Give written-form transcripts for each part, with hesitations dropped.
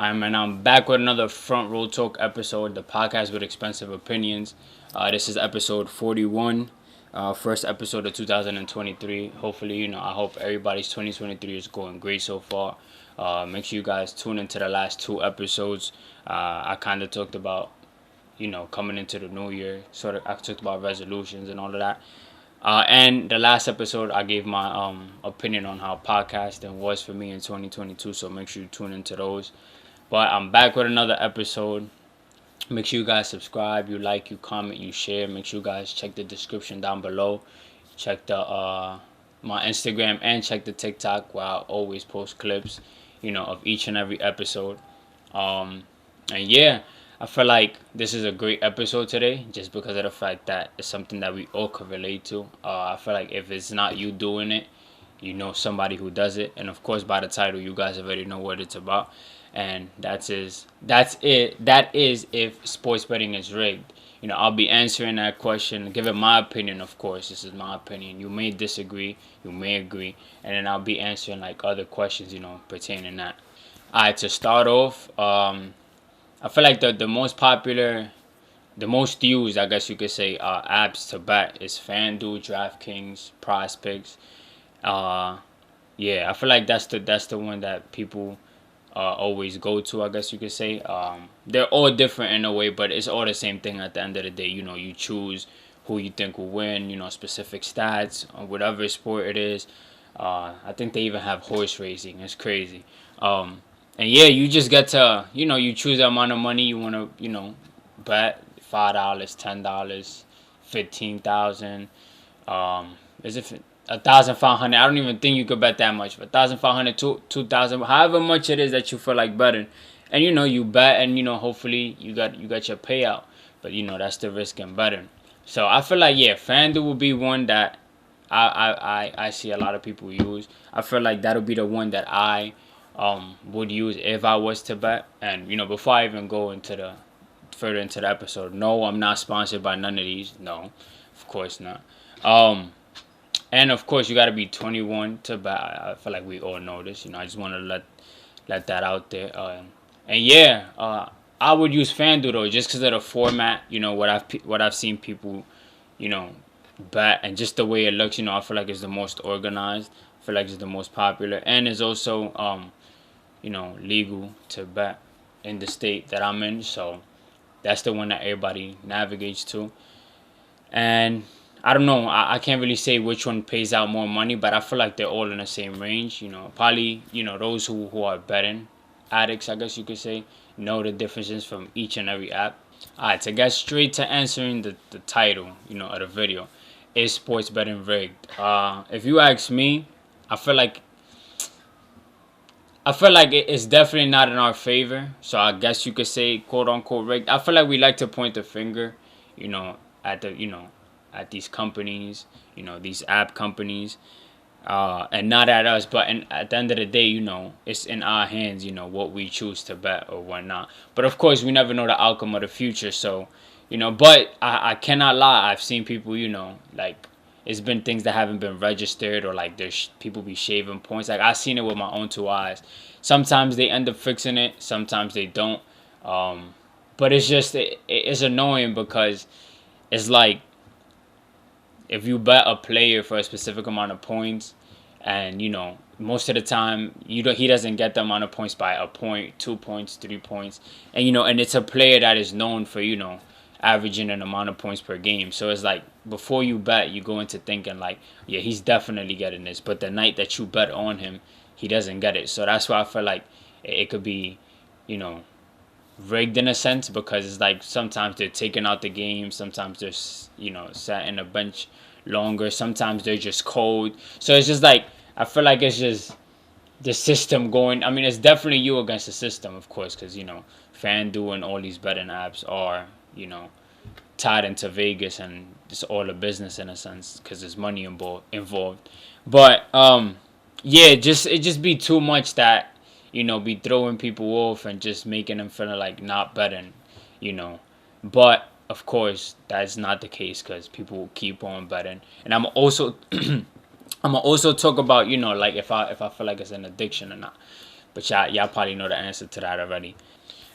I'm back with another Front Row Talk episode, the podcast with expensive opinions. This is episode 41, first episode of 2023. Hopefully, I hope everybody's 2023 is going great so far. Make sure you guys tune into the last two episodes. I kind of talked about, coming into the new year. I talked about resolutions and all of that. And the last episode, I gave my opinion on how podcasting was for me in 2022. So make sure you tune into those. But I'm back with another episode. Make sure you guys subscribe, you like, you comment, you share. Make sure you guys check the description down below. Check the my Instagram and check the TikTok where I always post clips, of each and every episode. And yeah, I feel like this is a great episode today just because of the fact that it's something that we all can relate to. I feel like if it's not you doing it, you know somebody who does it. And of course, by the title, you guys already know what it's about. And that is if sports betting is rigged. I'll be answering that question, giving my opinion. Of course, this is my opinion. You may disagree, you may agree, and then I'll be answering like other questions, pertaining that. Alright, to start off, I feel like the most popular, the most used, I guess you could say, apps to bet is FanDuel, DraftKings, PrizePicks. Yeah, I feel like that's the one that people always go to, I guess you could say. They're all different in a way, but it's all the same thing at the end of the day. You choose who you think will win, specific stats on whatever sport it is. I think they even have horse racing. It's crazy. And yeah, you just get to, you choose the amount of money you want to, bet. $5, $10, 15,000. Is it 1,500? I don't even think you could bet that much. But 1,500, 2,000, however much it is that you feel like betting, and you bet, and hopefully you got your payout. But that's the risk in betting. So I feel like FanDuel will be one that I see a lot of people use. I feel like that'll be the one that I would use if I was to bet. And before I even go further into the episode, no, I'm not sponsored by none of these. No, of course not. And of course, you gotta be 21 to bet. I feel like we all know this. I just want to let that out there. I would use FanDuel though, just because of the format. What I've seen people, bet, and just the way it looks. I feel like it's the most organized. I feel like it's the most popular, and it's also legal to bet in the state that I'm in. So that's the one that everybody navigates to. And I don't know. I can't really say which one pays out more money, but I feel like they're all in the same range. Probably, those who are betting addicts, I guess you could say, know the differences from each and every app. Alright, to get straight to answering the title, of the video, is sports betting rigged? If you ask me, I feel like it's definitely not in our favor. So I guess you could say, quote unquote, rigged. I feel like we like to point the finger, at these companies, these app companies, and not at us. But at the end of the day, it's in our hands, what we choose to bet or whatnot. But of course, we never know the outcome of the future. So, but I cannot lie. I've seen people, like, it's been things that haven't been registered, or like there's people be shaving points. Like, I've seen it with my own two eyes. Sometimes they end up fixing it, sometimes they don't. But it's just it's annoying because it's like, if you bet a player for a specific amount of points, and most of the time he doesn't get the amount of points by a point, 2 points, 3 points, and and it's a player that is known for averaging an amount of points per game. So it's like, before you bet, you go into thinking like, yeah, he's definitely getting this. But the night that you bet on him, he doesn't get it. So that's why I feel like it could be, rigged in a sense, because it's like sometimes they're taking out the game, sometimes they're sat in a bench longer, sometimes they're just cold. So it's just like, I feel like it's just the system going. I mean, it's definitely you against the system, of course, because FanDuel and all these betting apps are tied into Vegas, and it's all a business in a sense because there's money involved. But it just be too much that be throwing people off and just making them feel like not betting, But of course, that's not the case because people keep on betting. And I'm also talk about like if I feel like it's an addiction or not. But y'all probably know the answer to that already.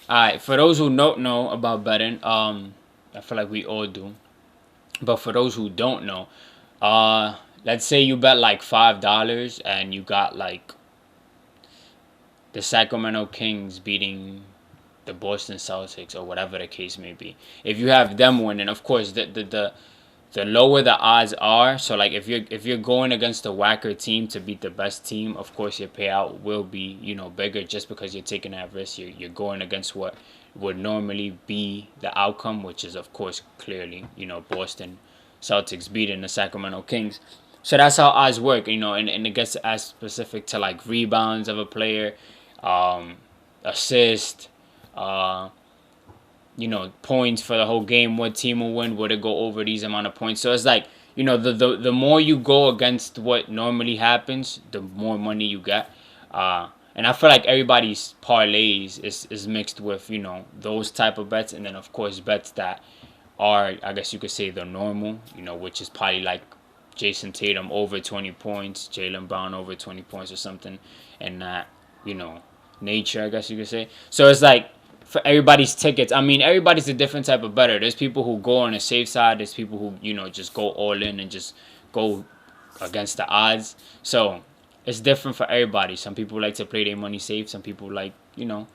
All right, for those who don't know about betting, I feel like we all do. But for those who don't know, let's say you bet like $5 and you got like the Sacramento Kings beating the Boston Celtics or whatever the case may be. If you have them winning, of course, the lower the odds are. So like if you're going against a whacker team to beat the best team, of course your payout will be bigger just because you're taking that risk. You're going against what would normally be the outcome, which is of course clearly Boston Celtics beating the Sacramento Kings. So that's how odds work, and it gets as specific to like rebounds of a player, assist, uh, points for the whole game. What team will win? Would it go over these amount of points? So it's like, the more you go against what normally happens, the more money you get. And I feel like everybody's parlays is mixed with, those type of bets. And then, of course, bets that are, I guess you could say, the normal, which is probably like Jason Tatum over 20 points, Jaylen Brown over 20 points or something. And that, nature, I guess you could say. So it's like, for everybody's tickets, I mean, everybody's a different type of bettor. There's people who go on the safe side. There's people who, just go all in and just go against the odds. So it's different for everybody. Some people like to play their money safe. Some people like, to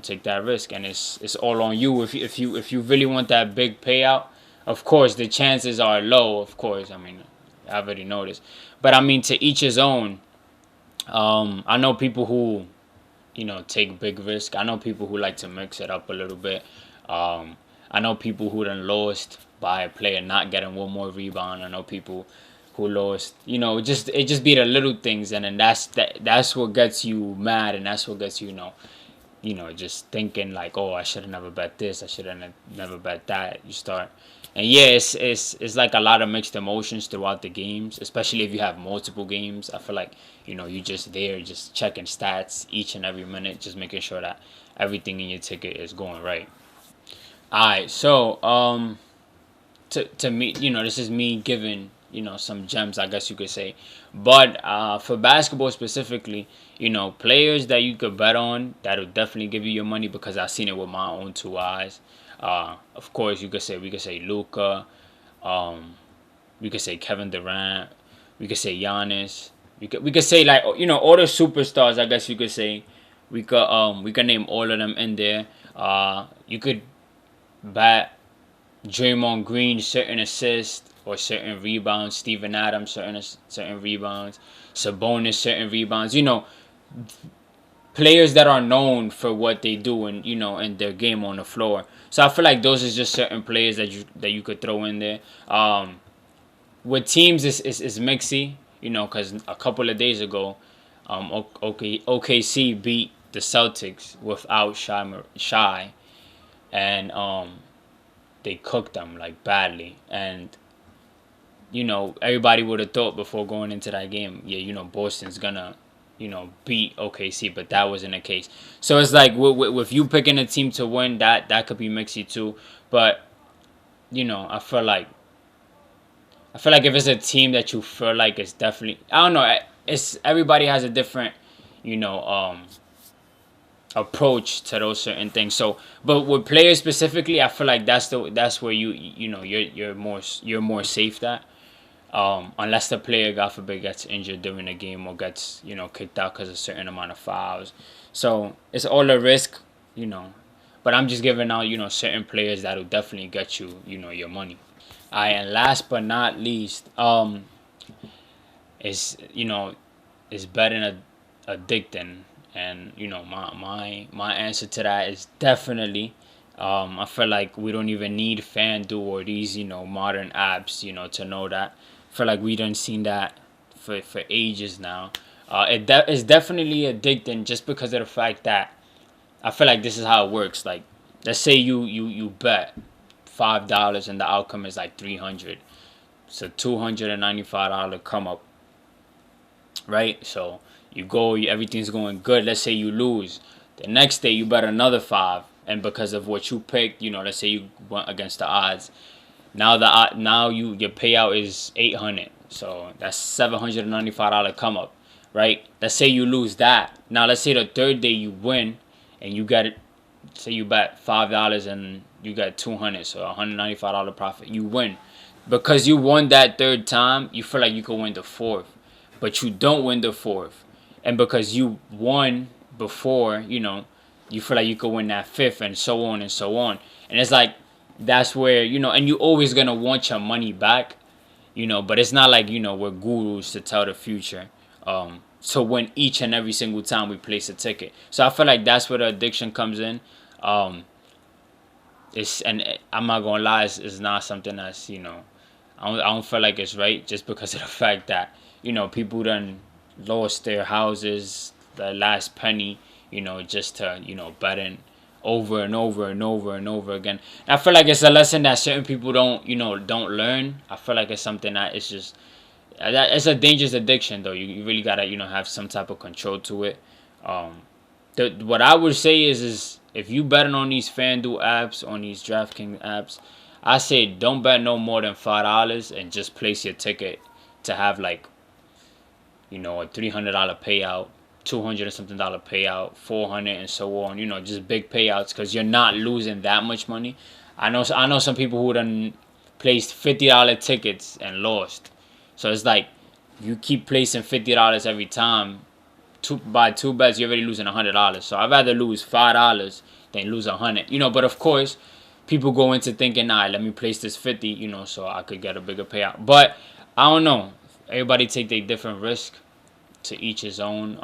take that risk. And it's all on you. If you really want that big payout, of course, the chances are low, of course. I mean, I already know this. But I mean, to each his own. I know people who take big risk. I know people who like to mix it up a little bit. I know people who done lost by a player not getting one more rebound. I know people who lost, it just be the little things, and then that's what gets you mad, and that's what gets you, just thinking like, oh, I should have never bet this, I should have never bet that. You start, and yeah, it's like a lot of mixed emotions throughout the games, especially if you have multiple games. I feel like you just there, just checking stats each and every minute, just making sure that everything in your ticket is going right. All right, so to me, this is me giving some gems, I guess you could say. But for basketball specifically, players that you could bet on that'll definitely give you your money, because I've seen it with my own two eyes. Of course, we could say Luka, we could say Kevin Durant, we could say Giannis, we could say like all the superstars, I guess you could say. We could name all of them in there. You could bet Draymond Green certain assists or certain rebounds, Steven Adams certain rebounds, Sabonis certain rebounds. Players that are known for what they do and in their game on the floor. So I feel like those is just certain players that you could throw in there. With teams is mixy, because a couple of days ago, OKC beat the Celtics without Shy, and they cooked them like badly. And everybody would have thought before going into that game, yeah, Boston's gonna beat OKC, but that wasn't the case. So it's like with you picking a team to win, that could be mixy too. But I feel like if it's a team that you feel like is definitely, I don't know, it's everybody has a different approach to those certain things. So, but with players specifically, I feel like that's where you're more safe at. Unless the player, God forbid, gets injured during the game or gets kicked out because of a certain amount of fouls. So it's all a risk, But I'm just giving out certain players that'll definitely get you your money. Alright, and last but not least, is betting addicting, and my answer to that is definitely. I feel like we don't even need FanDuel or these modern apps to know that. I feel like we done seen that for ages now. It's definitely addicting just because of the fact that I feel like this is how it works. Like, let's say you bet $5 and the outcome is like 300. It's a $295 come up, right? So you go, everything's going good. Let's say you lose. The next day you bet another 5, and because of what you picked, let's say you went against the odds. Now your payout is 800. So that's $795 come up. right? Let's say you lose that. Now let's say the third day you win, and you got it. Say you bet $5 and you got 200, so $195 profit. You win. Because you won that third time, you feel like you could win the fourth, but you don't win the fourth. And because you won before, you feel like you could win that fifth, and so on and so on. And it's like, that's where, and you always gonna want your money back, but it's not like, we're gurus to tell the future. To win each and every single time we place a ticket. So I feel like that's where the addiction comes in. And I'm not gonna lie, it's not something that's, I don't feel like it's right, just because of the fact that, people done lost their houses, the last penny, just to, betting over and over and over and over again. And I feel like it's a lesson that certain people don't learn. I feel like it's something that it's just, it's a dangerous addiction, though. You really gotta, have some type of control to it. What I would say is if you betting on these FanDuel apps, on these DraftKings apps, I say don't bet no more than $5 and just place your ticket to have, like, a $300 payout, $200 and something payout, $400 and so on. Just big payouts, because you're not losing that much money. I know some people who done placed $50 tickets and lost. So it's like, you keep placing $50 every time. By two bets, you're already losing $100. So I'd rather lose $5 than lose $100. But of course, people go into thinking, nah, let me place this 50, so I could get a bigger payout. But I don't know. Everybody take their different risk. To each his own.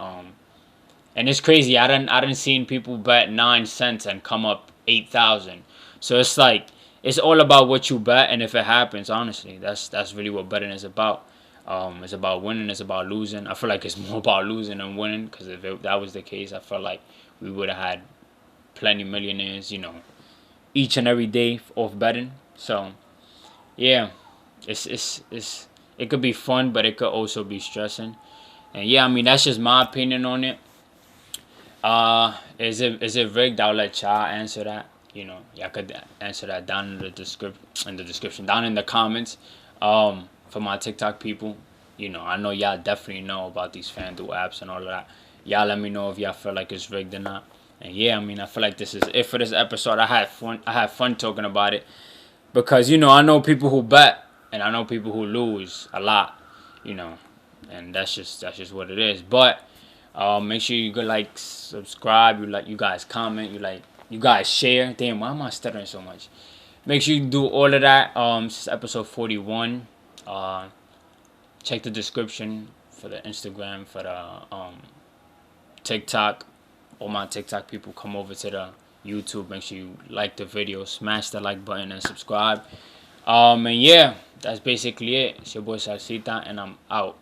And it's crazy. I done seen people bet 9 cents and come up 8,000. So it's like, it's all about what you bet, and if it happens, honestly, that's really what betting is about. It's about winning. It's about losing. I feel like it's more about losing than winning, because if that was the case, I feel like we would have had plenty millionaires, each and every day off betting. So yeah, it could be fun, but it could also be stressing. And yeah, I mean, that's just my opinion on it. Is it rigged? I'll let y'all answer that. Y'all could answer that down in the description, down in the comments. For my TikTok people, I know y'all definitely know about these FanDuel apps and all of that. Y'all let me know if y'all feel like it's rigged or not. And yeah, I mean, I feel like this is it for this episode. I had fun talking about it, because I know people who bet, and I know people who lose a lot. And that's just what it is. But make sure you go subscribe, you guys comment, you guys share. Damn, why am I stuttering so much? Make sure you do all of that. This is episode 41. Check the description for the Instagram, for the TikTok. All my TikTok people, come over to the YouTube. Make sure you like the video, smash the like button, and subscribe. And yeah, that's basically it. It's your boy Salcita, and I'm out.